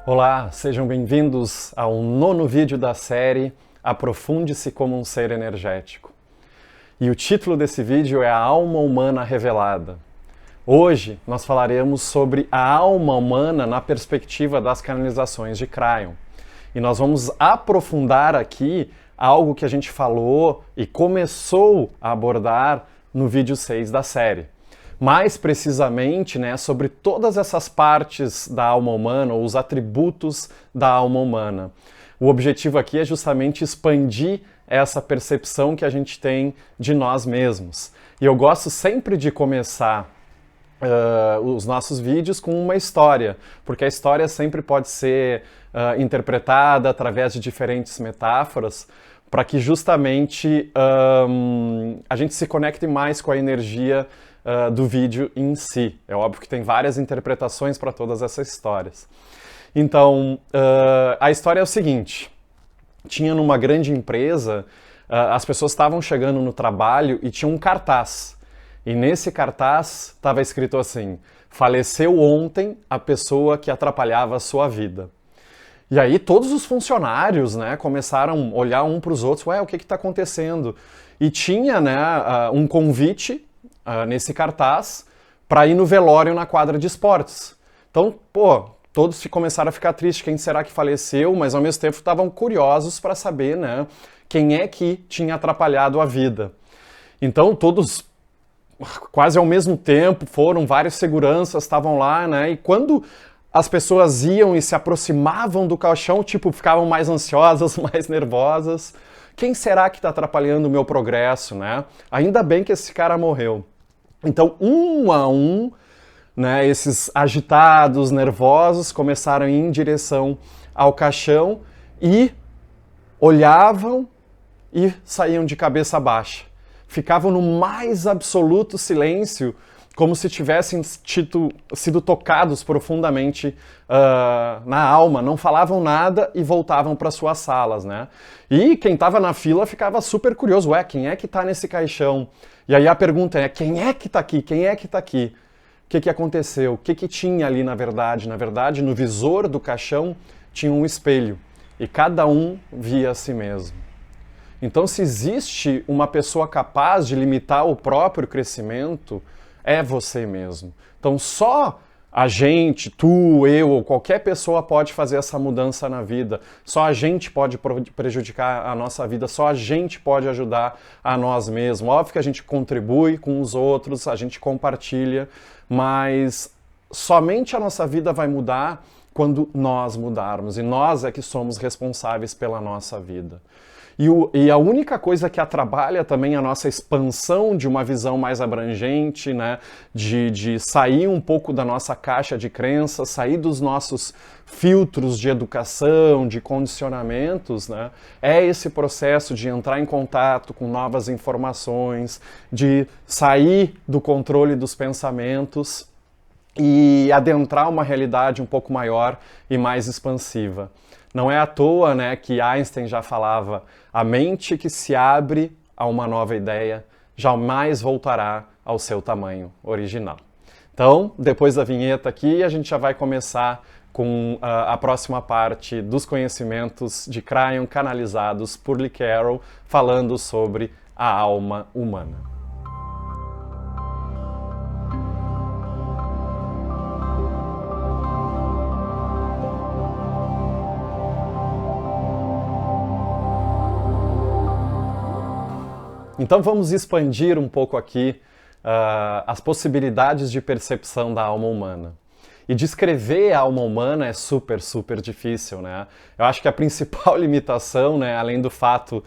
Olá, sejam bem-vindos ao 9º vídeo da série Aprofunde-se como um ser energético. E o título desse vídeo é A Alma Humana Revelada. Hoje nós falaremos sobre a alma humana na perspectiva das canalizações de Kryon. E nós vamos aprofundar aqui algo que a gente falou e começou a abordar no vídeo 6 da série. Mais precisamente, sobre todas essas partes da alma humana, ou os atributos da alma humana. O objetivo aqui é justamente expandir essa percepção que a gente tem de nós mesmos. E eu gosto sempre de começar os nossos vídeos com uma história, porque a história sempre pode ser interpretada através de diferentes metáforas, para que justamente a gente se conecte mais com a energia do vídeo em si. É óbvio que tem várias interpretações para todas essas histórias. Então, a história é o seguinte: tinha numa grande empresa, as pessoas estavam chegando no trabalho e tinha um cartaz. E nesse cartaz estava escrito assim: faleceu ontem a pessoa que atrapalhava a sua vida. E aí todos os funcionários, começaram a olhar um para os outros: ué, o que está acontecendo? E tinha, um convite nesse cartaz para ir no velório na quadra de esportes. Então, todos começaram a ficar tristes, quem será que faleceu, mas ao mesmo tempo estavam curiosos para saber, quem é que tinha atrapalhado a vida. Então, todos, quase ao mesmo tempo, foram, vários seguranças estavam lá, e quando as pessoas iam e se aproximavam do caixão, ficavam mais ansiosas, mais nervosas. Quem será que está atrapalhando o meu progresso, Ainda bem que esse cara morreu. Então, um a um, esses agitados, nervosos, começaram a ir em direção ao caixão e olhavam e saíam de cabeça baixa. Ficavam no mais absoluto silêncio, como se tivessem sido tocados profundamente na alma. Não falavam nada e voltavam para suas salas, E quem estava na fila ficava super curioso: ué, quem é que está nesse caixão? E aí a pergunta é: quem é que está aqui? Quem é que está aqui? O que aconteceu? O que tinha ali na verdade? Na verdade, no visor do caixão tinha um espelho e cada um via a si mesmo. Então, se existe uma pessoa capaz de limitar o próprio crescimento, é você mesmo. Então, só a gente, tu, eu ou qualquer pessoa pode fazer essa mudança na vida. Só a gente pode prejudicar a nossa vida, só a gente pode ajudar a nós mesmos. Óbvio que a gente contribui com os outros, a gente compartilha, mas somente a nossa vida vai mudar quando nós mudarmos. E nós é que somos responsáveis pela nossa vida. E a única coisa que atrapalha também a nossa expansão de uma visão mais abrangente, de sair um pouco da nossa caixa de crenças, sair dos nossos filtros de educação, de condicionamentos, é esse processo de entrar em contato com novas informações, de sair do controle dos pensamentos e adentrar uma realidade um pouco maior e mais expansiva. Não é à toa, que Einstein já falava: a mente que se abre a uma nova ideia jamais voltará ao seu tamanho original. Então, depois da vinheta aqui, a gente já vai começar com a próxima parte dos conhecimentos de Kryon canalizados por Lee Carroll, falando sobre a alma humana. Então vamos expandir um pouco aqui as possibilidades de percepção da alma humana. E descrever a alma humana é super, super difícil, Eu acho que a principal limitação, além do fato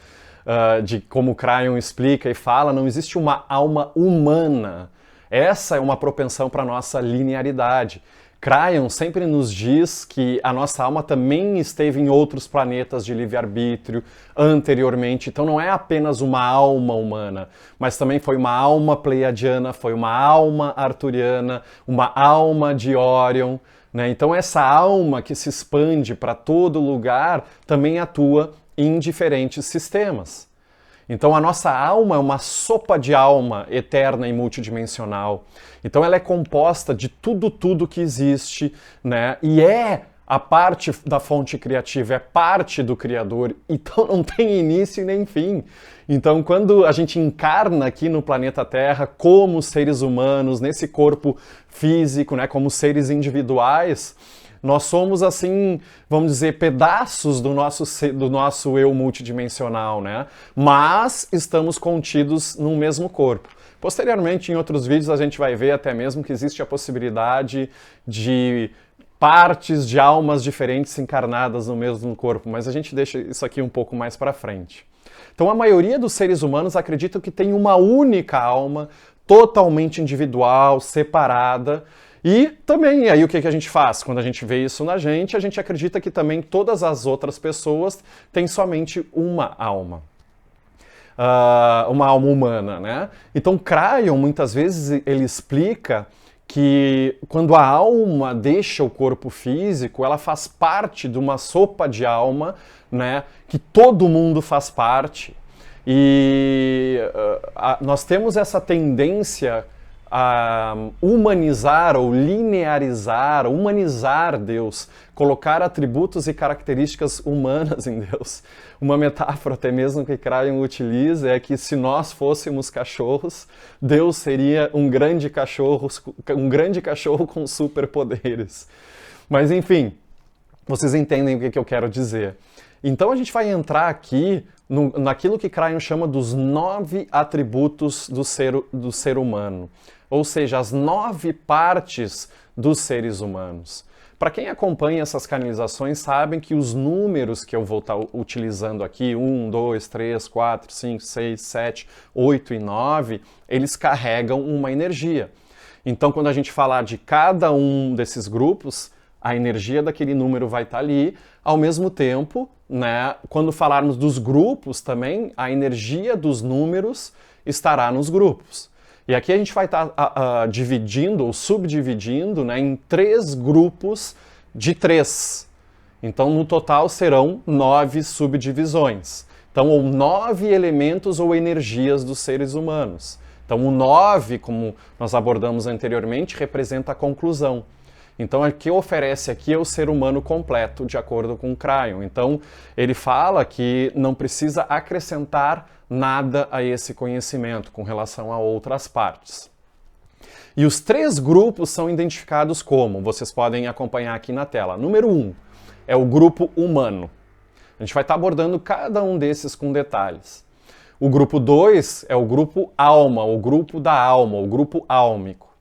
de como Kryon explica e fala, não existe uma alma humana. Essa é uma propensão para a nossa linearidade. Kryon sempre nos diz que a nossa alma também esteve em outros planetas de livre-arbítrio anteriormente, então não é apenas uma alma humana, mas também foi uma alma pleiadiana, foi uma alma arturiana, uma alma de Órion, Então essa alma que se expande para todo lugar também atua em diferentes sistemas. Então a nossa alma é uma sopa de alma eterna e multidimensional. Então ela é composta de tudo que existe, né? E é a parte da fonte criativa é parte do Criador, então não tem início e nem fim. Então, quando a gente encarna aqui no planeta Terra como seres humanos, nesse corpo físico, né, como seres individuais, nós somos, assim, vamos dizer, pedaços do nosso eu multidimensional, né? Mas estamos contidos num mesmo corpo. Posteriormente, em outros vídeos, a gente vai ver até mesmo que existe a possibilidade de partes de almas diferentes encarnadas no mesmo corpo, mas a gente deixa isso aqui um pouco mais para frente. Então, a maioria dos seres humanos acredita que tem uma única alma, totalmente individual, separada. E também, aí o que a gente faz? Quando a gente vê isso na gente, a gente acredita que também todas as outras pessoas têm somente uma alma. Uma alma humana, né? Então, Kryon, muitas vezes, ele explica que quando a alma deixa o corpo físico, ela faz parte de uma sopa de alma, né? Que todo mundo faz parte. E nós temos essa tendência a humanizar ou linearizar, humanizar Deus, colocar atributos e características humanas em Deus. Uma metáfora até mesmo que Kryon utiliza é que se nós fôssemos cachorros, Deus seria um grande cachorro com superpoderes. Mas enfim, vocês entendem o que eu quero dizer. Então a gente vai entrar aqui naquilo que Kryon chama dos 9 atributos do ser humano. Ou seja, as 9 partes dos seres humanos. Para quem acompanha essas canalizações, sabem que os números que eu vou estar utilizando aqui, 1, 2, 3, 4, 5, 6, 7, 8 e 9, eles carregam uma energia. Então, quando a gente falar de cada um desses grupos, a energia daquele número vai estar ali. Ao mesmo tempo, né, quando falarmos dos grupos também, a energia dos números estará nos grupos. E aqui a gente vai estar dividindo ou subdividindo, né, em 3 grupos de 3. Então, no total, serão 9 subdivisões. Então, ou 9 elementos ou energias dos seres humanos. Então, o 9, como nós abordamos anteriormente, representa a conclusão. Então, o que oferece aqui é o ser humano completo, de acordo com Kryon. Então, ele fala que não precisa acrescentar nada a esse conhecimento com relação a outras partes. E os 3 grupos são identificados como, vocês podem acompanhar aqui na tela. Número 1 é o grupo humano. A gente vai estar abordando cada um desses com detalhes. O grupo 2 é o grupo alma, o grupo da alma, o grupo álmico.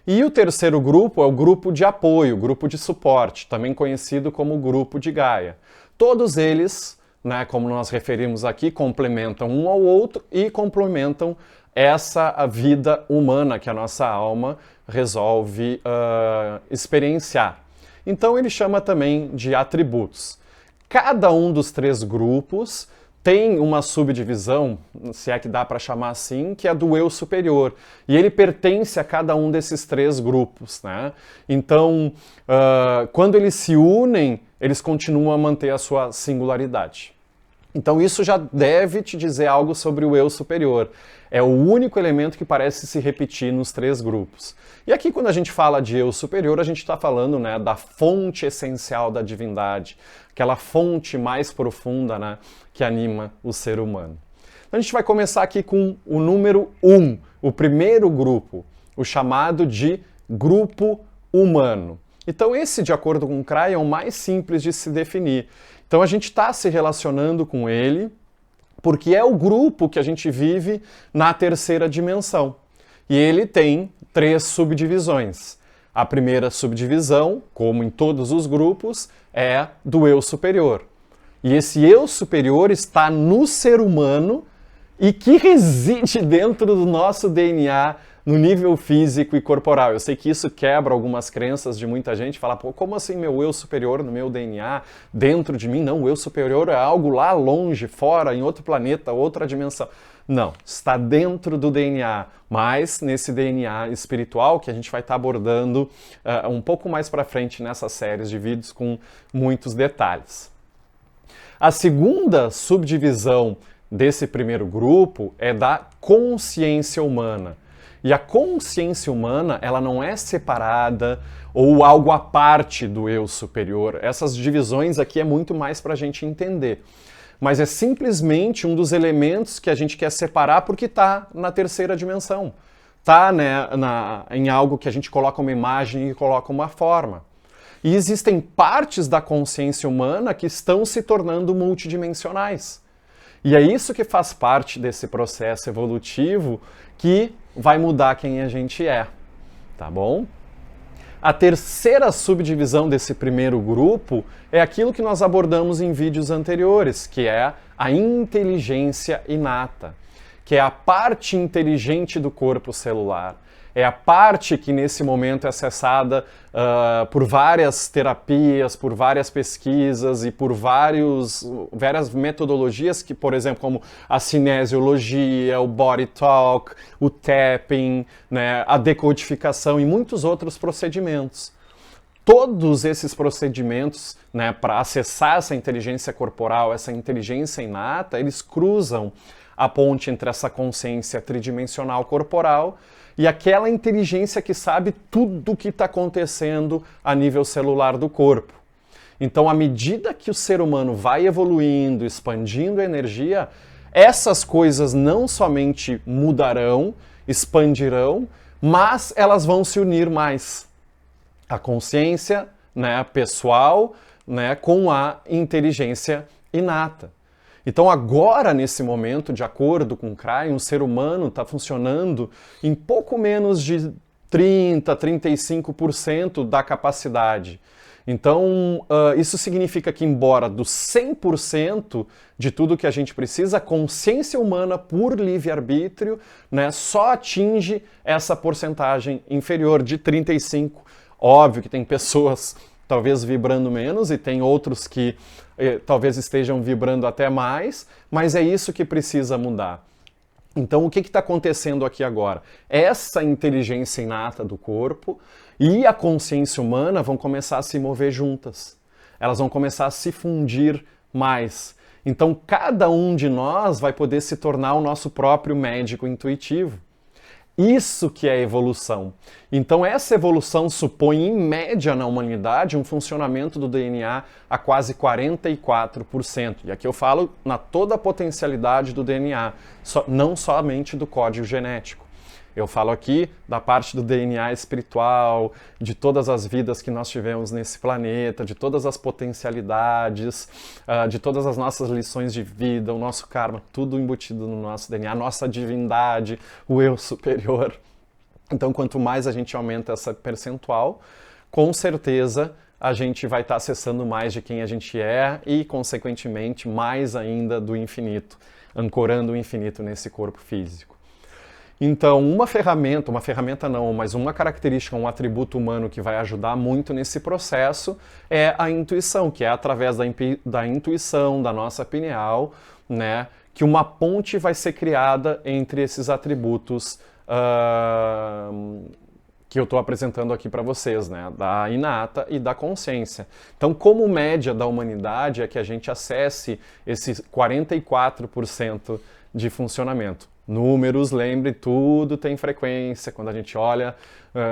E o terceiro grupo é o grupo de apoio, grupo de suporte, também conhecido como grupo de Gaia. Todos eles, né, como nós referimos aqui, complementam um ao outro e complementam a vida humana que a nossa alma resolve experienciar. Então ele chama também de atributos. Cada um dos 3 grupos tem uma subdivisão, se é que dá para chamar assim, que é do eu superior. E ele pertence a cada um desses 3 grupos, né? Então, quando eles se unem, eles continuam a manter a sua singularidade. Então isso já deve te dizer algo sobre o eu superior. É o único elemento que parece se repetir nos 3 grupos. E aqui quando a gente fala de eu superior, a gente está falando, né, da fonte essencial da divindade, aquela fonte mais profunda, né, que anima o ser humano. Então a gente vai começar aqui com o número 1, o primeiro grupo, o chamado de grupo humano. Então esse, de acordo com o Kryon, é o mais simples de se definir. Então a gente está se relacionando com ele porque é o grupo que a gente vive na terceira dimensão. E ele tem 3 subdivisões. A primeira subdivisão, como em todos os grupos, é do eu superior. E esse eu superior está no ser humano e que reside dentro do nosso DNA no nível físico e corporal. Eu sei que isso quebra algumas crenças de muita gente, fala, pô, como assim meu eu superior no meu DNA, dentro de mim? Não, o eu superior é algo lá longe, fora, em outro planeta, outra dimensão. Não, está dentro do DNA, mas nesse DNA espiritual que a gente vai estar abordando um pouco mais para frente nessas séries de vídeos com muitos detalhes. A segunda subdivisão desse primeiro grupo é da consciência humana. E a consciência humana, ela não é separada ou algo à parte do eu superior. Essas divisões aqui é muito mais para a gente entender. Mas é simplesmente um dos elementos que a gente quer separar porque está na terceira dimensão. Está, né, em algo que a gente coloca uma imagem e coloca uma forma. E existem partes da consciência humana que estão se tornando multidimensionais. E é isso que faz parte desse processo evolutivo que vai mudar quem a gente é, tá bom? A terceira subdivisão desse primeiro grupo é aquilo que nós abordamos em vídeos anteriores, que é a inteligência inata, que é a parte inteligente do corpo celular. É a parte que nesse momento é acessada por várias terapias, por várias pesquisas e por várias metodologias, que, por exemplo, como a cinesiologia, o body talk, o tapping, né, a decodificação e muitos outros procedimentos. Todos esses procedimentos, né, para acessar essa inteligência corporal, essa inteligência inata, eles cruzam a ponte entre essa consciência tridimensional corporal e aquela inteligência que sabe tudo o que está acontecendo a nível celular do corpo. Então, à medida que o ser humano vai evoluindo, expandindo a energia, essas coisas não somente mudarão, expandirão, mas elas vão se unir mais. A consciência, né, pessoal, né, com a inteligência inata. Então agora, nesse momento, de acordo com o Cryon, o ser humano está funcionando em pouco menos de 35% da capacidade. Então isso significa que, embora dos 100% de tudo que a gente precisa, a consciência humana, por livre-arbítrio, né, só atinge essa porcentagem inferior de 35%. Óbvio que tem pessoas talvez vibrando menos e tem outros que talvez estejam vibrando até mais, mas é isso que precisa mudar. Então o que está acontecendo aqui agora? Essa inteligência inata do corpo e a consciência humana vão começar a se mover juntas. Elas vão começar a se fundir mais. Então cada um de nós vai poder se tornar o nosso próprio médico intuitivo. Isso que é evolução. Então essa evolução supõe, em média na humanidade, um funcionamento do DNA a quase 44%. E aqui eu falo na toda a potencialidade do DNA, não somente do código genético. Eu falo aqui da parte do DNA espiritual, de todas as vidas que nós tivemos nesse planeta, de todas as potencialidades, de todas as nossas lições de vida, o nosso karma, tudo embutido no nosso DNA, a nossa divindade, o eu superior. Então, quanto mais a gente aumenta essa percentual, com certeza a gente vai estar acessando mais de quem a gente é e, consequentemente, mais ainda do infinito, ancorando o infinito nesse corpo físico. Então, uma ferramenta não, mas uma característica, um atributo humano que vai ajudar muito nesse processo é a intuição, que é através da intuição, da nossa pineal, né, que uma ponte vai ser criada entre esses atributos que eu estou apresentando aqui para vocês, né, da inata e da consciência. Então, como média da humanidade é que a gente acesse esses 44% de funcionamento. Números, lembre, tudo tem frequência. Quando a gente olha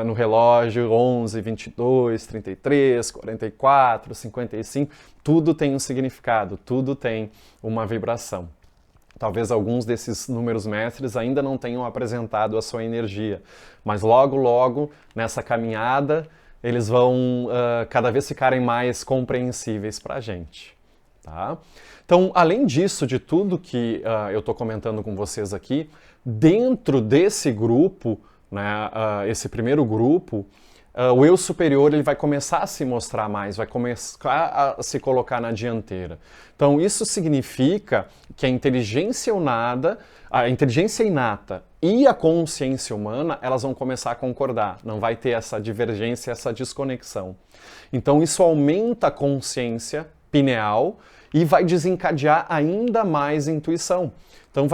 no relógio, 11, 22, 33, 44, 55, tudo tem um significado, tudo tem uma vibração. Talvez alguns desses números mestres ainda não tenham apresentado a sua energia, mas logo, logo, nessa caminhada, eles vão cada vez ficarem mais compreensíveis para a gente. Tá? Então, além disso, de tudo que eu estou comentando com vocês aqui, dentro desse grupo, né, esse primeiro grupo, o eu superior ele vai começar a se mostrar mais, vai começar a se colocar na dianteira. Então, isso significa que a inteligência inata e a consciência humana, elas vão começar a concordar, não vai ter essa divergência, essa desconexão. Então, isso aumenta a consciência pineal e vai desencadear ainda mais intuição. Então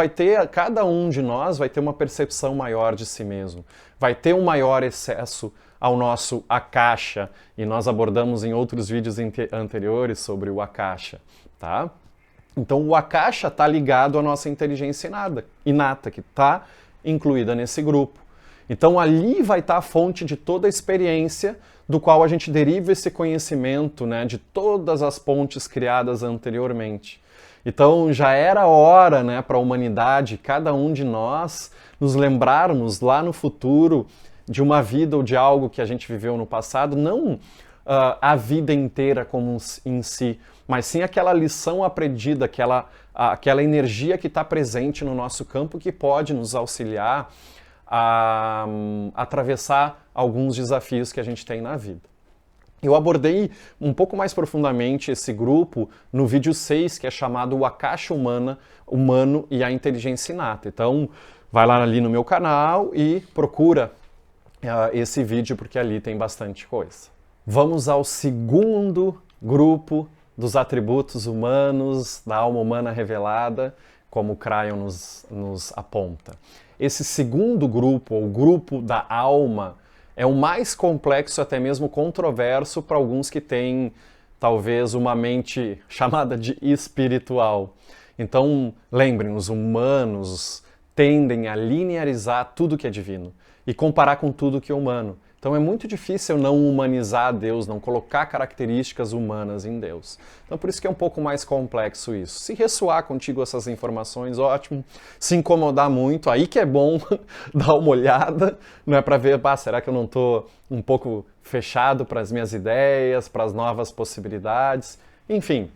cada um de nós vai ter uma percepção maior de si mesmo, vai ter um maior acesso ao nosso akasha, e nós abordamos em outros vídeos anteriores sobre o akasha, tá? Então o akasha está ligado à nossa inteligência inata, que está incluída nesse grupo. Então ali vai estar a fonte de toda a experiência do qual a gente deriva esse conhecimento, né, de todas as pontes criadas anteriormente. Então já era hora, né, para a humanidade, cada um de nós, nos lembrarmos lá no futuro de uma vida ou de algo que a gente viveu no passado, não a vida inteira como em si, mas sim aquela lição aprendida, aquela energia que está presente no nosso campo que pode nos auxiliar a atravessar alguns desafios que a gente tem na vida. Eu abordei um pouco mais profundamente esse grupo no vídeo 6, que é chamado O Akasha Humano e a Inteligência Inata. Então, vai lá ali no meu canal e procura esse vídeo, porque ali tem bastante coisa. Vamos ao segundo grupo dos atributos humanos, da alma humana revelada, como Cryon nos aponta. Esse segundo grupo, ou grupo da alma, é o mais complexo, até mesmo controverso, para alguns que têm, talvez, uma mente chamada de espiritual. Então, lembrem, os humanos tendem a linearizar tudo que é divino e comparar com tudo que é humano. Então é muito difícil não humanizar Deus, não colocar características humanas em Deus. Então por isso que é um pouco mais complexo isso. Se ressoar contigo essas informações, ótimo. Se incomodar muito, aí que é bom dar uma olhada, não é para ver, será que eu não estou um pouco fechado para as minhas ideias, para as novas possibilidades? Enfim,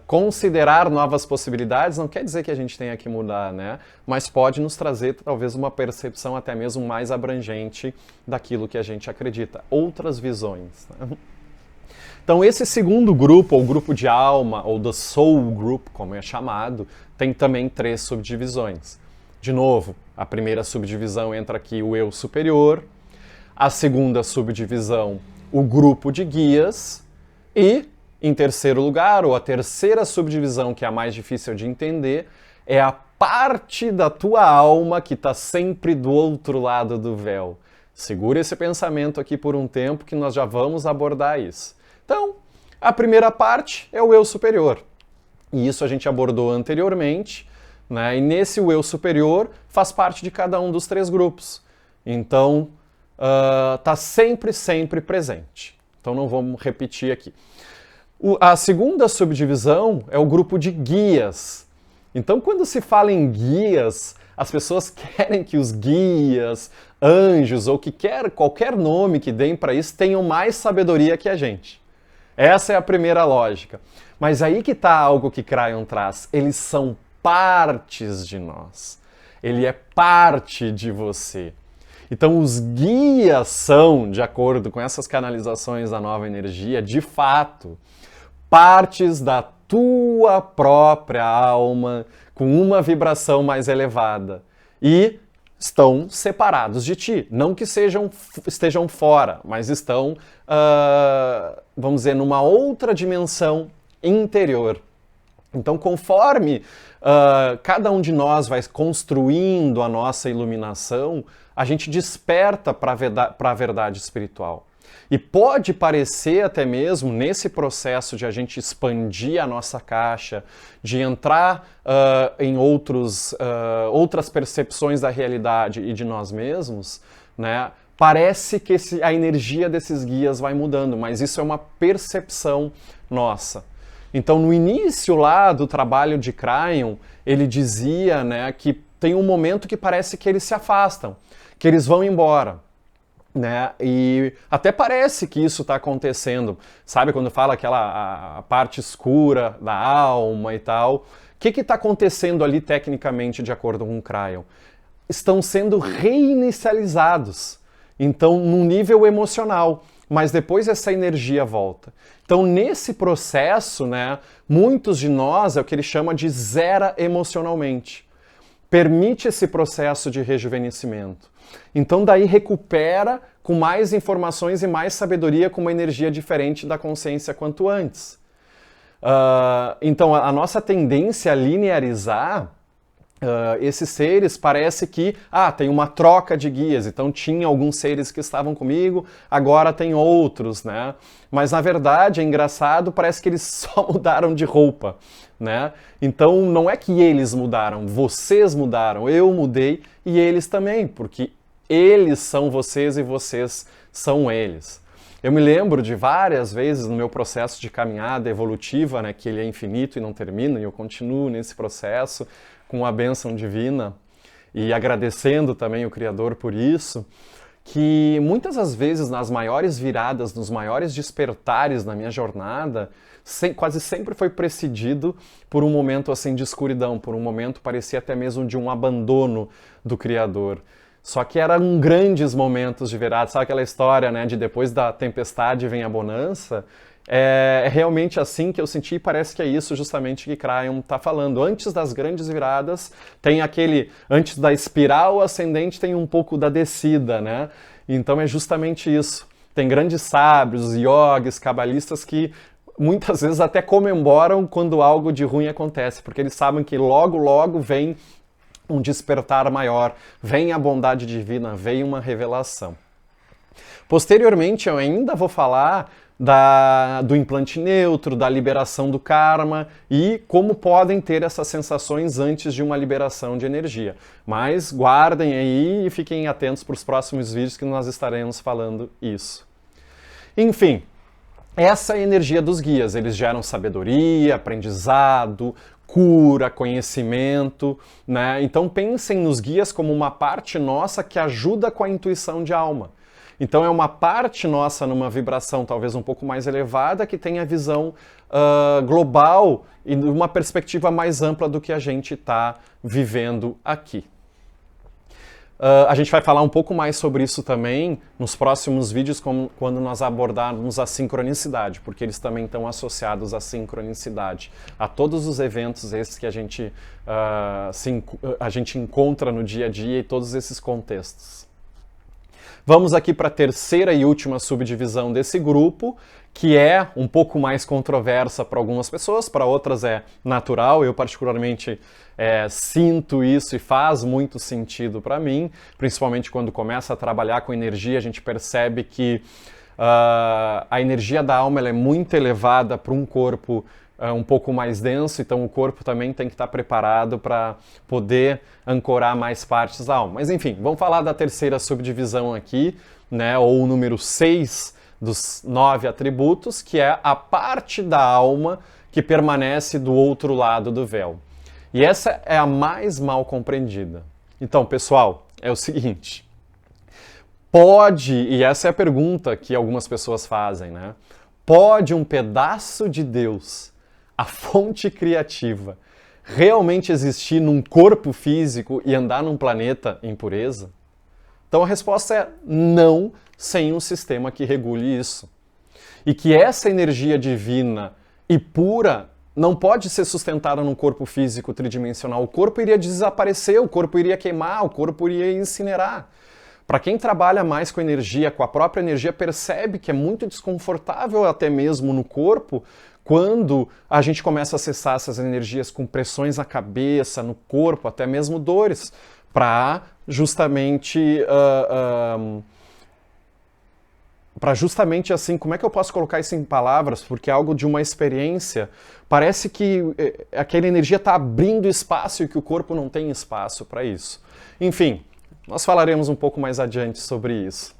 considerar novas possibilidades não quer dizer que a gente tenha que mudar, né? Mas pode nos trazer talvez uma percepção até mesmo mais abrangente daquilo que a gente acredita, outras visões, né? Então esse segundo grupo, ou grupo de alma, ou the soul group, como é chamado, tem também 3 subdivisões. De novo, a primeira subdivisão entra aqui o eu superior, a segunda subdivisão, o grupo de guias, e em terceiro lugar, ou a terceira subdivisão, que é a mais difícil de entender, é a parte da tua alma que está sempre do outro lado do véu. Segura esse pensamento aqui por um tempo que nós já vamos abordar isso. Então, a primeira parte é o eu superior. E isso a gente abordou anteriormente, né? E nesse eu superior faz parte de cada um dos 3 grupos. Então, está sempre presente. Então não vamos repetir aqui. A segunda subdivisão é o grupo de guias. Então, quando se fala em guias, as pessoas querem que os guias, anjos ou qualquer nome que deem para isso tenham mais sabedoria que a gente. Essa é a primeira lógica. Mas aí que está algo que Cryon traz. Eles são partes de nós. Ele é parte de você. Então, os guias são, de acordo com essas canalizações da nova energia, de fato, partes da tua própria alma com uma vibração mais elevada e estão separados de ti. Não que estejam fora, mas estão, vamos dizer, numa outra dimensão interior. Então, conforme cada um de nós vai construindo a nossa iluminação, a gente desperta para a verdade espiritual. E pode parecer até mesmo, nesse processo de a gente expandir a nossa caixa, de entrar em outras percepções da realidade e de nós mesmos, né? Parece que a energia desses guias vai mudando, mas isso é uma percepção nossa. Então, no início lá do trabalho de Cryon, ele dizia, né, que tem um momento que parece que eles se afastam, que eles vão embora. Né? E até parece que isso está acontecendo, sabe, quando fala a parte escura da alma e tal. O que está acontecendo ali tecnicamente de acordo com o Cryon? Estão sendo reinicializados, então num nível emocional, mas depois essa energia volta. Então nesse processo, né, muitos de nós é o que ele chama de zera emocionalmente. Permite esse processo de rejuvenescimento. Então daí recupera com mais informações e mais sabedoria com uma energia diferente da consciência quanto antes. Então a nossa tendência a linearizar esses seres parece que tem uma troca de guias, então tinha alguns seres que estavam comigo, agora tem outros, né? Mas na verdade é engraçado, parece que eles só mudaram de roupa, né? Então não é que eles mudaram, vocês mudaram, eu mudei e eles também, porque eles são vocês e vocês são eles. Eu me lembro de várias vezes no meu processo de caminhada evolutiva, né, que ele é infinito e não termina, e eu continuo nesse processo com a bênção divina e agradecendo também o Criador por isso, que muitas das vezes nas maiores viradas, nos maiores despertares na minha jornada, quase sempre foi precedido por um momento assim de escuridão, por um momento parecia até mesmo de um abandono do Criador. Só que eram grandes momentos de virada, sabe aquela história, né, de depois da tempestade vem a bonança? É realmente assim que eu senti e parece que é isso justamente que Kryon está falando. Antes das grandes viradas, tem antes da espiral ascendente tem um pouco da descida, né? Então é justamente isso. Tem grandes sábios, yogis, cabalistas que muitas vezes até comemoram quando algo de ruim acontece, porque eles sabem que logo, logo vem um despertar maior, vem a bondade divina, vem uma revelação. Posteriormente, eu ainda vou falar do implante neutro, da liberação do karma e como podem ter essas sensações antes de uma liberação de energia. Mas guardem aí e fiquem atentos para os próximos vídeos que nós estaremos falando isso. Enfim, essa é a energia dos guias. Eles geram sabedoria, aprendizado, cura, conhecimento, né? Então pensem nos guias como uma parte nossa que ajuda com a intuição de alma. Então é uma parte nossa numa vibração talvez um pouco mais elevada que tem a visão global e uma perspectiva mais ampla do que a gente está vivendo aqui. A gente vai falar um pouco mais sobre isso também nos próximos vídeos quando nós abordarmos a sincronicidade, porque eles também estão associados à sincronicidade, a todos os eventos esses que a gente encontra no dia a dia e todos esses contextos. Vamos aqui para a terceira e última subdivisão desse grupo, que é um pouco mais controversa para algumas pessoas, para outras é natural. Eu particularmente sinto isso e faz muito sentido para mim, principalmente quando começa a trabalhar com energia, a gente percebe que a energia da alma ela é muito elevada para um corpo um pouco mais denso, então o corpo também tem que estar preparado para poder ancorar mais partes da alma. Mas enfim, vamos falar da terceira subdivisão aqui, né, ou o número 6 dos 9 atributos, que é a parte da alma que permanece do outro lado do véu. E essa é a mais mal compreendida. Então, pessoal, é o seguinte, e essa é a pergunta que algumas pessoas fazem, né? Pode um pedaço de Deus, a fonte criativa, realmente existir num corpo físico e andar num planeta em pureza? Então a resposta é não, sem um sistema que regule isso. E que essa energia divina e pura não pode ser sustentada num corpo físico tridimensional. O corpo iria desaparecer, o corpo iria queimar, o corpo iria incinerar. Para quem trabalha mais com energia, com a própria energia, percebe que é muito desconfortável até mesmo no corpo quando a gente começa a acessar essas energias com pressões na cabeça, no corpo, até mesmo dores, para justamente assim, como é que eu posso colocar isso em palavras? Porque é algo de uma experiência. Parece que aquela energia está abrindo espaço e que o corpo não tem espaço para isso. Enfim, nós falaremos um pouco mais adiante sobre isso.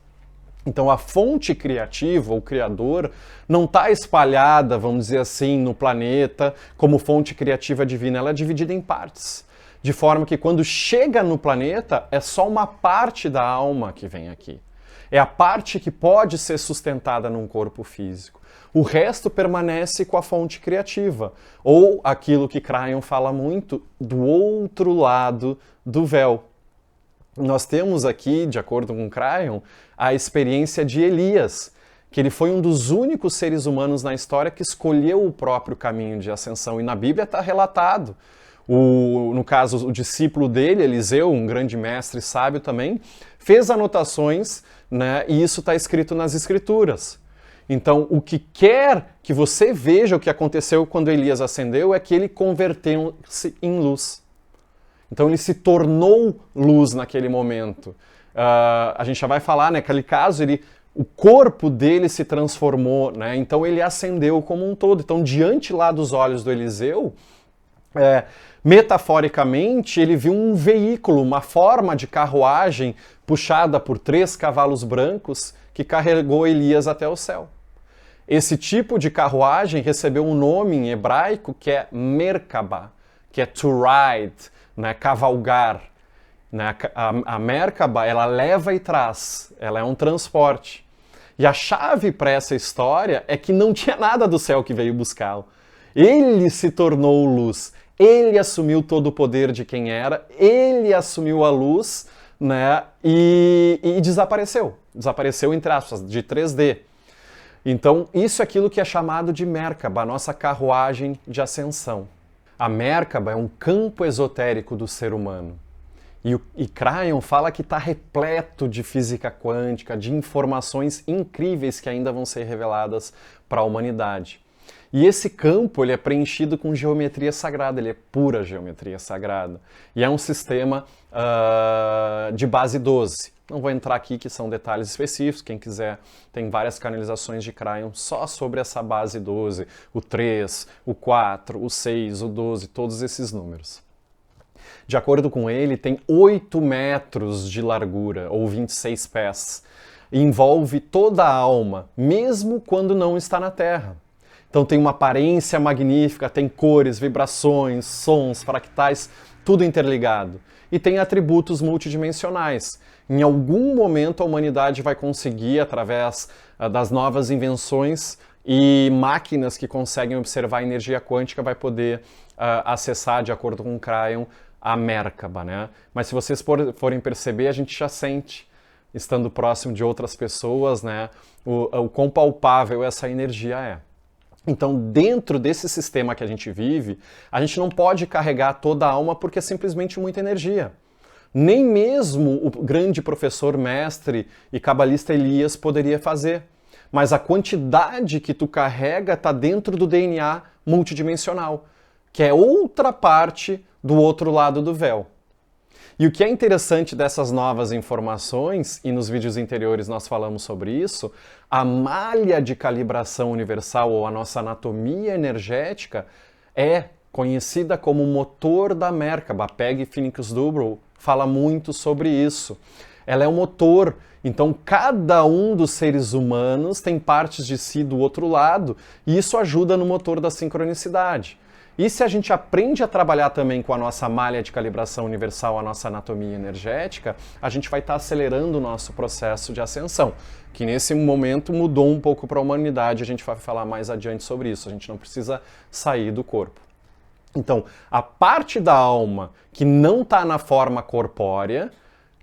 Então a fonte criativa, o Criador, não está espalhada, vamos dizer assim, no planeta como fonte criativa divina. Ela é dividida em partes. De forma que quando chega no planeta, é só uma parte da alma que vem aqui. É a parte que pode ser sustentada num corpo físico. O resto permanece com a fonte criativa. Ou aquilo que Kryon fala muito, do outro lado do véu. Nós temos aqui, de acordo com Kryon, a experiência de Elias, que ele foi um dos únicos seres humanos na história que escolheu o próprio caminho de ascensão. E na Bíblia está relatado. No caso, o discípulo dele, Eliseu, um grande mestre sábio também, fez anotações, né, e isso está escrito nas Escrituras. Então, o que quer que você veja o que aconteceu quando Elias ascendeu é que ele converteu-se em luz. Então, ele se tornou luz naquele momento. A gente já vai falar, né, naquele caso, o corpo dele se transformou, né, então ele ascendeu como um todo. Então, diante lá dos olhos do Eliseu, Metaforicamente, ele viu um veículo, uma forma de carruagem puxada por 3 cavalos brancos que carregou Elias até o céu. Esse tipo de carruagem recebeu um nome em hebraico que é Merkabah, que é to ride, né, cavalgar. Né? A Merkabah, ela leva e traz, ela é um transporte. E a chave para essa história é que não tinha nada do céu que veio buscá-lo. Ele se tornou luz, ele assumiu todo o poder de quem era, ele assumiu a luz, né, e desapareceu. Desapareceu, entre aspas, de 3D. Então, isso é aquilo que é chamado de Merkabah, a nossa carruagem de ascensão. A Merkabah é um campo esotérico do ser humano. E Kryon fala que está repleto de física quântica, de informações incríveis que ainda vão ser reveladas para a humanidade. E esse campo ele é preenchido com geometria sagrada, ele é pura geometria sagrada. E é um sistema de base 12. Não vou entrar aqui que são detalhes específicos, quem quiser tem várias canalizações de Kryon só sobre essa base 12, o 3, o 4, o 6, o 12, todos esses números. De acordo com ele, tem 8 metros de largura, ou 26 pés. E envolve toda a alma, mesmo quando não está na Terra. Então tem uma aparência magnífica, tem cores, vibrações, sons, fractais, tudo interligado. E tem atributos multidimensionais. Em algum momento a humanidade vai conseguir, através das novas invenções e máquinas que conseguem observar a energia quântica, vai poder acessar, de acordo com o Kryon, a Merkabah, né? Mas se vocês forem perceber, a gente já sente, estando próximo de outras pessoas, né, o quão palpável essa energia é. Então, dentro desse sistema que a gente vive, a gente não pode carregar toda a alma porque é simplesmente muita energia. Nem mesmo o grande professor, mestre e cabalista Elias poderia fazer. Mas a quantidade que tu carrega está dentro do DNA multidimensional, que é outra parte do outro lado do véu. E o que é interessante dessas novas informações, e nos vídeos anteriores nós falamos sobre isso, a malha de calibração universal, ou a nossa anatomia energética, é conhecida como motor da Merkabah. Peg Phoenix-Dubrow fala muito sobre isso. Ela é um motor, então cada um dos seres humanos tem partes de si do outro lado, e isso ajuda no motor da sincronicidade. E se a gente aprende a trabalhar também com a nossa malha de calibração universal, a nossa anatomia energética, a gente vai estar acelerando o nosso processo de ascensão, que nesse momento mudou um pouco para a humanidade, a gente vai falar mais adiante sobre isso, a gente não precisa sair do corpo. Então, a parte da alma que não está na forma corpórea,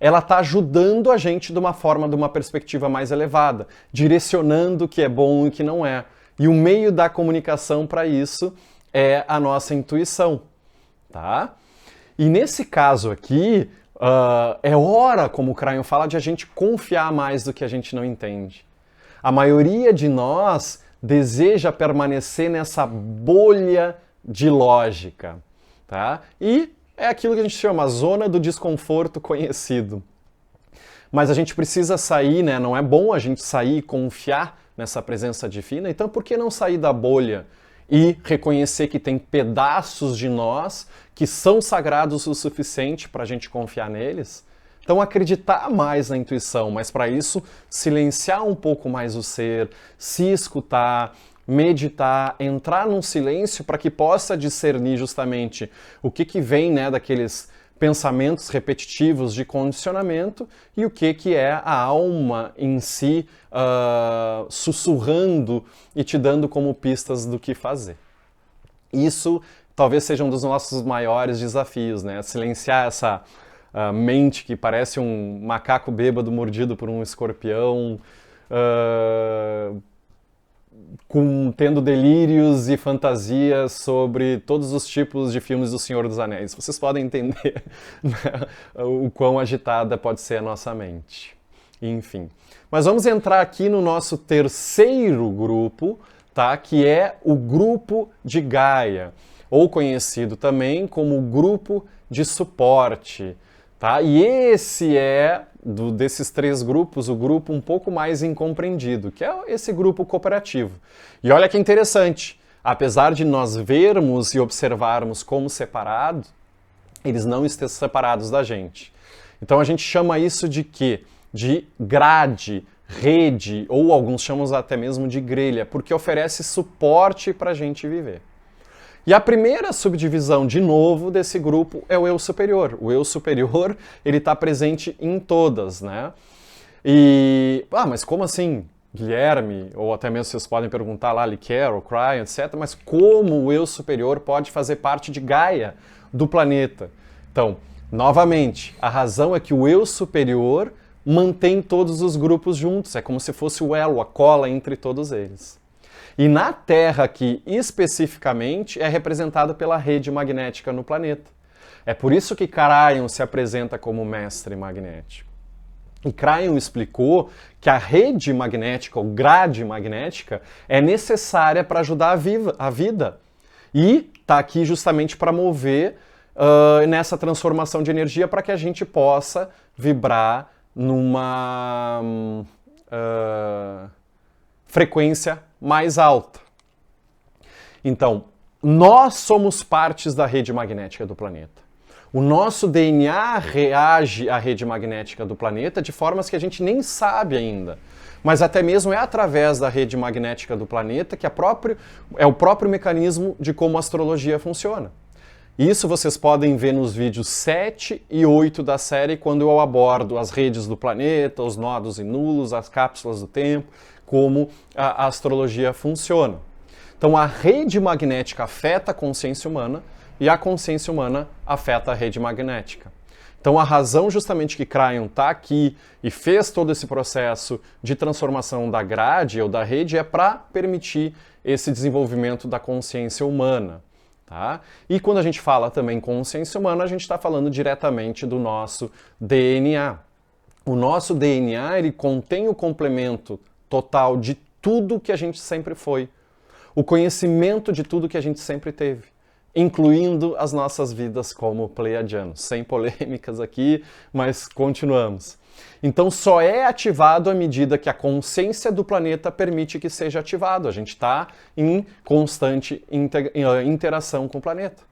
ela está ajudando a gente de uma perspectiva mais elevada, direcionando o que é bom e o que não é. E o meio da comunicação para isso é a nossa intuição, tá? E nesse caso aqui, é hora, como o Kryon fala, de a gente confiar mais do que a gente não entende. A maioria de nós deseja permanecer nessa bolha de lógica, tá? E é aquilo que a gente chama a zona do desconforto conhecido. Mas a gente precisa sair, né? Não é bom a gente sair e confiar nessa presença divina, então por que não sair da bolha e reconhecer que tem pedaços de nós que são sagrados o suficiente para a gente confiar neles? Então acreditar mais na intuição, mas para isso silenciar um pouco mais o ser, se escutar, meditar, entrar num silêncio para que possa discernir justamente o que vem, né, daqueles pensamentos repetitivos de condicionamento e o que é a alma em si sussurrando e te dando como pistas do que fazer. Isso talvez seja um dos nossos maiores desafios, né? Silenciar essa mente que parece um macaco bêbado mordido por um escorpião, tendo delírios e fantasias sobre todos os tipos de filmes do Senhor dos Anéis. Vocês podem entender, né, o quão agitada pode ser a nossa mente. Enfim. Mas vamos entrar aqui no nosso terceiro grupo, tá? Que é o grupo de Gaia, ou conhecido também como grupo de suporte. Tá? E esse é, desses 3 grupos, o grupo um pouco mais incompreendido, que é esse grupo cooperativo. E olha que interessante, apesar de nós vermos e observarmos como separados, eles não estão separados da gente. Então a gente chama isso de quê? De grade, rede, ou alguns chamam até mesmo de grelha, porque oferece suporte para a gente viver. E a primeira subdivisão, de novo, desse grupo é o eu superior. O eu superior, ele está presente em todas, né? Mas como assim, Guilherme, ou até mesmo vocês podem perguntar lá, Liquer, ou Cry, etc., mas como o eu superior pode fazer parte de Gaia, do planeta? Então, novamente, a razão é que o eu superior mantém todos os grupos juntos, é como se fosse o elo, a cola entre todos eles. E na Terra aqui, especificamente, é representada pela rede magnética no planeta. É por isso que Kryon se apresenta como mestre magnético. E Kryon explicou que a rede magnética, ou grade magnética, é necessária para ajudar a vida. E está aqui justamente para mover nessa transformação de energia para que a gente possa vibrar numa frequência mais alta. Então, nós somos partes da rede magnética do planeta. O nosso DNA reage à rede magnética do planeta de formas que a gente nem sabe ainda. Mas até mesmo é através da rede magnética do planeta que é o próprio mecanismo de como a astrologia funciona. Isso vocês podem ver nos vídeos 7 e 8 da série, quando eu abordo as redes do planeta, os nodos e nulos, as cápsulas do tempo, como a astrologia funciona. Então a rede magnética afeta a consciência humana e a consciência humana afeta a rede magnética. Então a razão justamente que Kryon está aqui e fez todo esse processo de transformação da grade ou da rede é para permitir esse desenvolvimento da consciência humana. Tá? E quando a gente fala também consciência humana, a gente está falando diretamente do nosso DNA. O nosso DNA, ele contém o complemento total de tudo que a gente sempre foi. O conhecimento de tudo que a gente sempre teve, incluindo as nossas vidas como pleiadianos. Sem polêmicas aqui, mas continuamos. Então só é ativado à medida que a consciência do planeta permite que seja ativado. A gente está em constante interação com o planeta.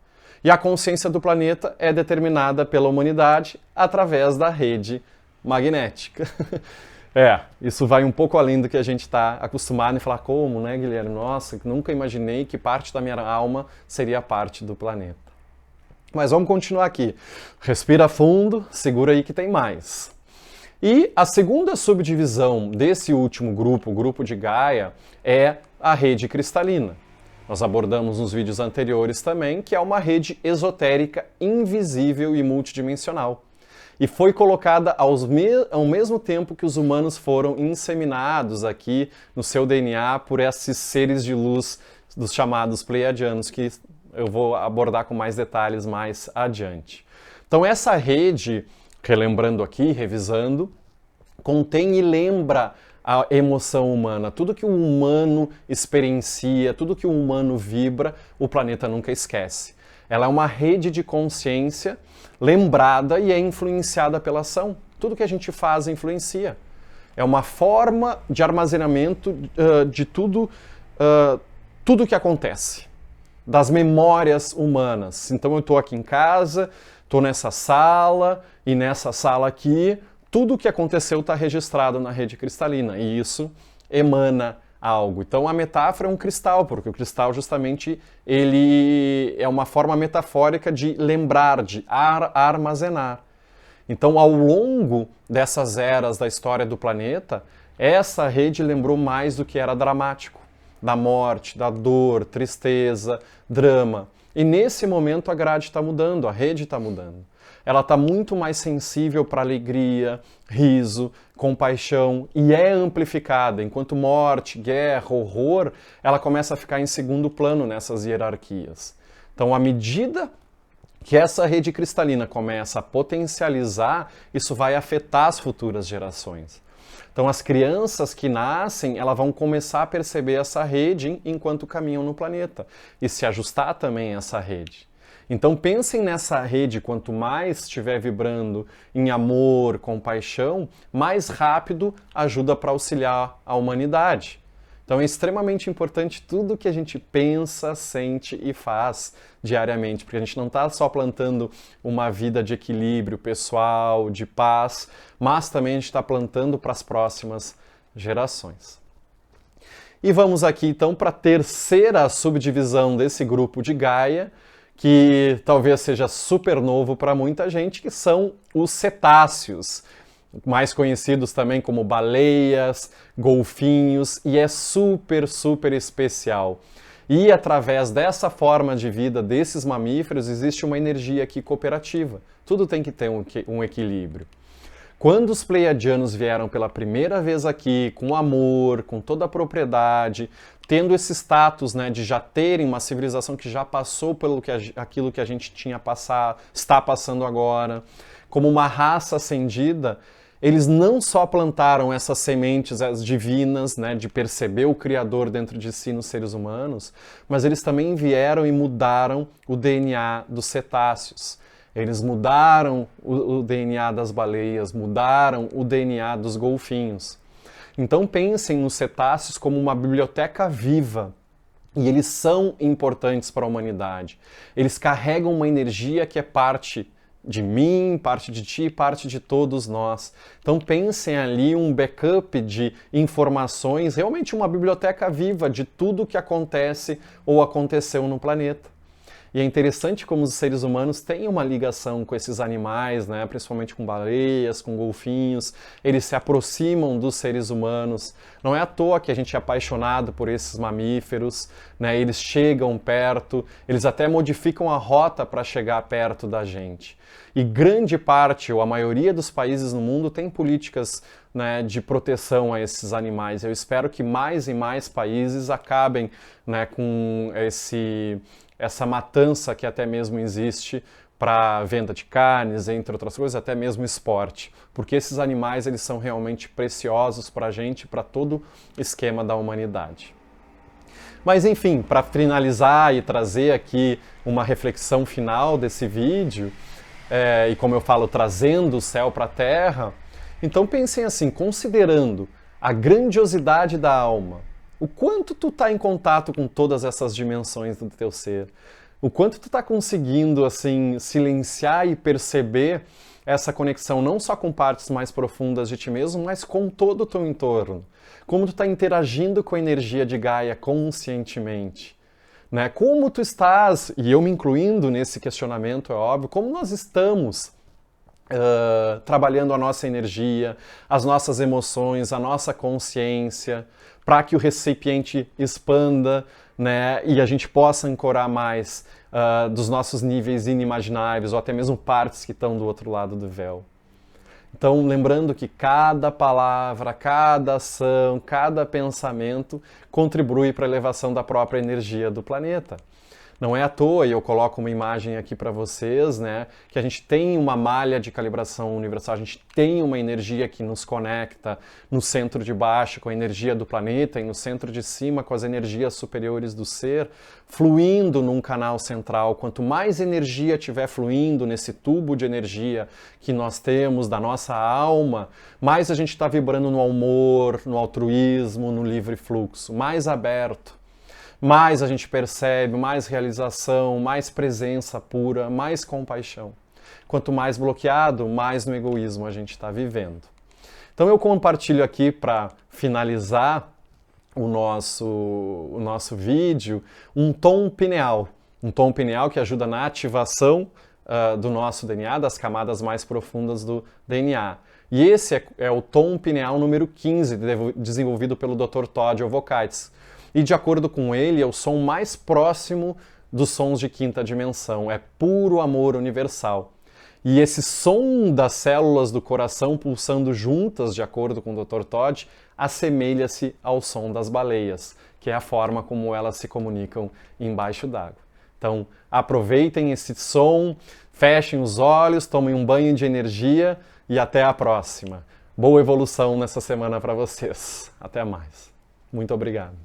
E a consciência do planeta é determinada pela humanidade através da rede magnética. Isso vai um pouco além do que a gente está acostumado em falar como, né, Guilherme? Nossa, nunca imaginei que parte da minha alma seria parte do planeta. Mas vamos continuar aqui. Respira fundo, segura aí que tem mais. E a segunda subdivisão desse último grupo, o grupo de Gaia, é a rede cristalina. Nós abordamos nos vídeos anteriores também, que é uma rede esotérica, invisível e multidimensional. E foi colocada ao mesmo tempo que os humanos foram inseminados aqui no seu DNA por esses seres de luz dos chamados pleiadianos, que eu vou abordar com mais detalhes mais adiante. Então essa rede, relembrando aqui, revisando, contém e lembra a emoção humana. Tudo que o humano experiencia, tudo que o humano vibra, o planeta nunca esquece. Ela é uma rede de consciência lembrada e é influenciada pela ação. Tudo que a gente faz influencia. É uma forma de armazenamento de tudo que acontece, das memórias humanas. Então eu estou aqui em casa, estou nessa sala, e nessa sala aqui, tudo o que aconteceu está registrado na rede cristalina, e isso emana algo. Então a metáfora é um cristal, porque o cristal justamente ele é uma forma metafórica de lembrar, de armazenar. Então ao longo dessas eras da história do planeta, essa rede lembrou mais do que era dramático, da morte, da dor, tristeza, drama. E nesse momento a grade está mudando, a rede está mudando. Ela está muito mais sensível para alegria, riso, compaixão e é amplificada. Enquanto morte, guerra, horror, ela começa a ficar em segundo plano nessas hierarquias. Então, à medida que essa rede cristalina começa a potencializar, isso vai afetar as futuras gerações. Então, as crianças que nascem, elas vão começar a perceber essa rede enquanto caminham no planeta e se ajustar também a essa rede. Então pensem nessa rede, quanto mais estiver vibrando em amor, compaixão, mais rápido ajuda para auxiliar a humanidade. Então é extremamente importante tudo que a gente pensa, sente e faz diariamente, porque a gente não está só plantando uma vida de equilíbrio pessoal, de paz, mas também a gente está plantando para as próximas gerações. E vamos aqui então para a terceira subdivisão desse grupo de Gaia, que talvez seja super novo para muita gente, que são os cetáceos, mais conhecidos também como baleias, golfinhos, e é super, super especial. E através dessa forma de vida desses mamíferos existe uma energia aqui cooperativa. Tudo tem que ter um equilíbrio. Quando os pleiadianos vieram pela primeira vez aqui, com amor, com toda a propriedade, tendo esse status, né, de já terem uma civilização que já passou pelo aquilo que a gente está passando agora, como uma raça ascendida, eles não só plantaram essas sementes as divinas, né, de perceber o Criador dentro de si nos seres humanos, mas eles também vieram e mudaram o DNA dos cetáceos. Eles mudaram o DNA das baleias, mudaram o DNA dos golfinhos. Então pensem nos cetáceos como uma biblioteca viva. E eles são importantes para a humanidade. Eles carregam uma energia que é parte de mim, parte de ti, parte de todos nós. Então pensem ali um backup de informações, realmente uma biblioteca viva de tudo que acontece ou aconteceu no planeta. E é interessante como os seres humanos têm uma ligação com esses animais, né? Principalmente com baleias, com golfinhos. Eles se aproximam dos seres humanos. Não é à toa que a gente é apaixonado por esses mamíferos, né? Eles chegam perto, eles até modificam a rota para chegar perto da gente. E grande parte, ou a maioria dos países no mundo tem políticas, né, de proteção a esses animais. Eu espero que mais e mais países acabem, né, com essa matança que até mesmo existe para venda de carnes, entre outras coisas, até mesmo esporte. Porque esses animais eles são realmente preciosos para a gente, para todo o esquema da humanidade. Mas enfim, para finalizar e trazer aqui uma reflexão final desse vídeo, e como eu falo, trazendo o céu para a terra, então pensem assim, considerando a grandiosidade da alma, o quanto tu está em contato com todas essas dimensões do teu ser, o quanto tu está conseguindo assim silenciar e perceber essa conexão não só com partes mais profundas de ti mesmo, mas com todo o teu entorno. Como tu está interagindo com a energia de Gaia conscientemente. Né? Como tu estás, e eu me incluindo nesse questionamento, é óbvio, como nós estamos trabalhando a nossa energia, as nossas emoções, a nossa consciência, para que o recipiente expanda, né, e a gente possa ancorar mais dos nossos níveis inimagináveis, ou até mesmo partes que estão do outro lado do véu. Então, lembrando que cada palavra, cada ação, cada pensamento contribui para a elevação da própria energia do planeta. Não é à toa, e eu coloco uma imagem aqui para vocês, né, que a gente tem uma malha de calibração universal, a gente tem uma energia que nos conecta no centro de baixo com a energia do planeta e no centro de cima com as energias superiores do ser, fluindo num canal central. Quanto mais energia tiver fluindo nesse tubo de energia que nós temos da nossa alma, mais a gente está vibrando no amor, no altruísmo, no livre fluxo, mais aberto. Mais a gente percebe, mais realização, mais presença pura, mais compaixão. Quanto mais bloqueado, mais no egoísmo a gente está vivendo. Então eu compartilho aqui para finalizar o nosso vídeo um tom pineal. Um tom pineal que ajuda na ativação do nosso DNA, das camadas mais profundas do DNA. E esse é o tom pineal número 15, desenvolvido pelo Dr. Todd Ovokaitis. E de acordo com ele, é o som mais próximo dos sons de quinta dimensão, é puro amor universal. E esse som das células do coração pulsando juntas, de acordo com o Dr. Todd, assemelha-se ao som das baleias, que é a forma como elas se comunicam embaixo d'água. Então, aproveitem esse som, fechem os olhos, tomem um banho de energia e até a próxima. Boa evolução nessa semana para vocês. Até mais. Muito obrigado.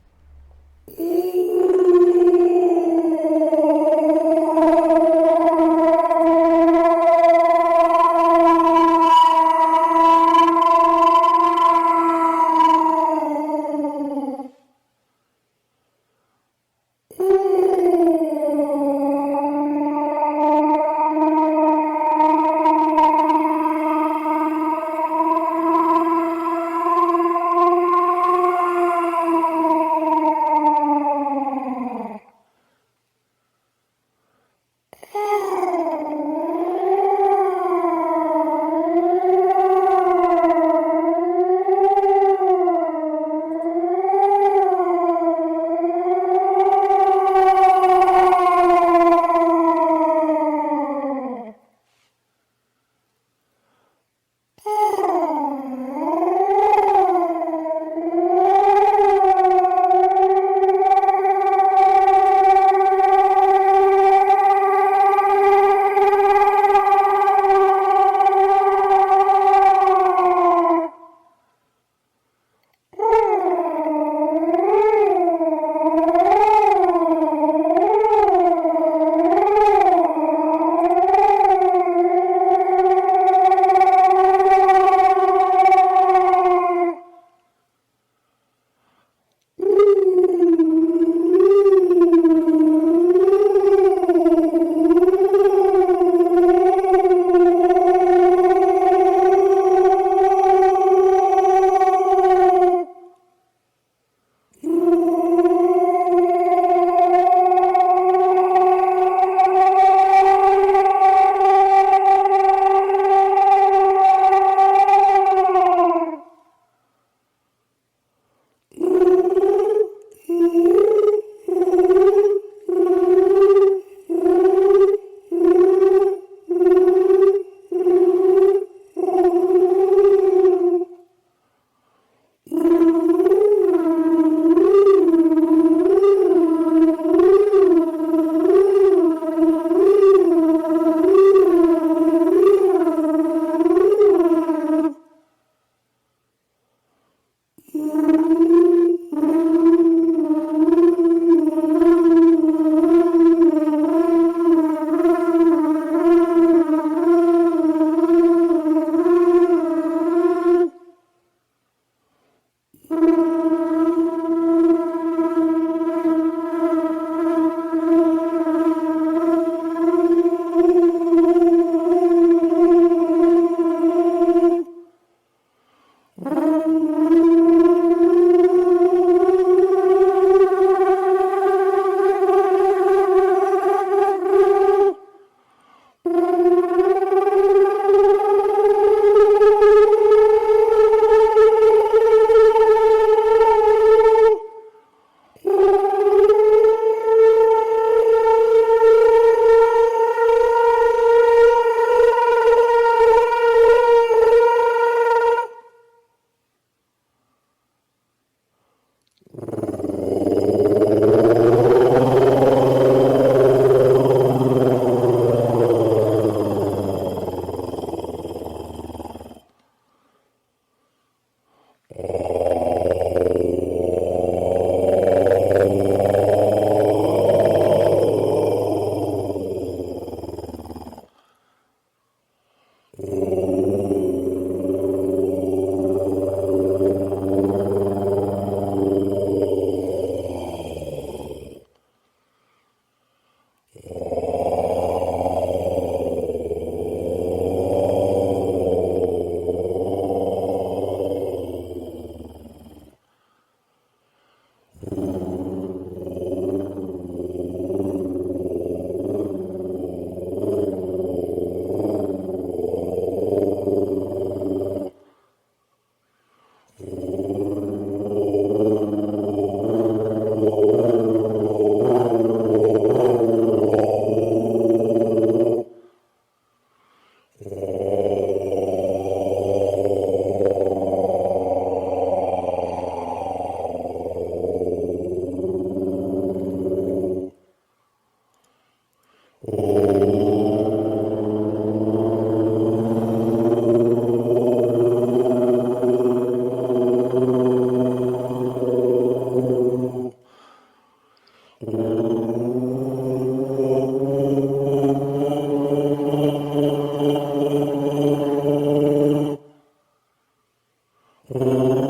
Mm-hmm.